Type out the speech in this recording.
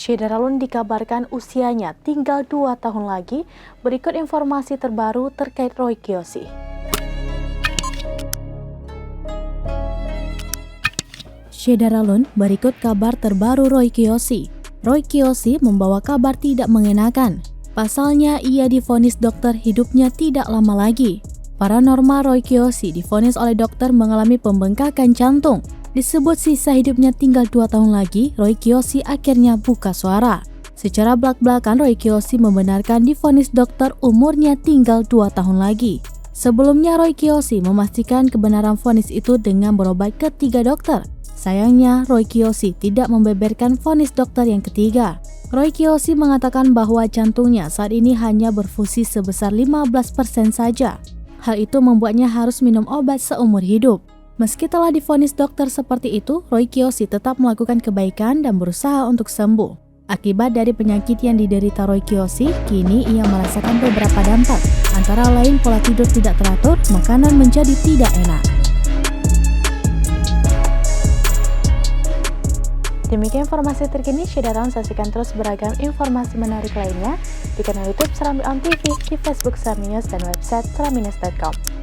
Syeda Ralun dikabarkan usianya tinggal 2 tahun lagi. Berikut informasi terbaru terkait Roy Kiyoshi. Syeda Ralun, berikut kabar terbaru Roy Kiyoshi. Roy Kiyoshi membawa kabar tidak mengenakan. Pasalnya, ia divonis dokter hidupnya tidak lama lagi. Paranormal Roy Kiyoshi divonis oleh dokter mengalami pembengkakan jantung. Disebut sisa hidupnya tinggal 2 tahun lagi, Roy Kiyoshi akhirnya buka suara. Secara belak-belakan, Roy Kiyoshi membenarkan divonis dokter umurnya tinggal 2 tahun lagi. Sebelumnya, Roy Kiyoshi memastikan kebenaran vonis itu dengan berobat ke 3 dokter. Sayangnya, Roy Kiyoshi tidak membeberkan vonis dokter yang ketiga. Roy Kiyoshi mengatakan bahwa jantungnya saat ini hanya berfungsi sebesar 15% saja. Hal itu membuatnya harus minum obat seumur hidup. Meski telah divonis dokter seperti itu, Roy Kiyoshi tetap melakukan kebaikan dan berusaha untuk sembuh. Akibat dari penyakit yang diderita Roy Kiyoshi, kini ia merasakan beberapa dampak, antara lain pola tidur tidak teratur, makanan menjadi tidak enak. Demikian informasi terkini, Syeda Ralun. Saksikan terus beragam informasi menarik lainnya di kanal YouTube Serambi On TV, di Facebook Serambi News, dan website serambinews.com.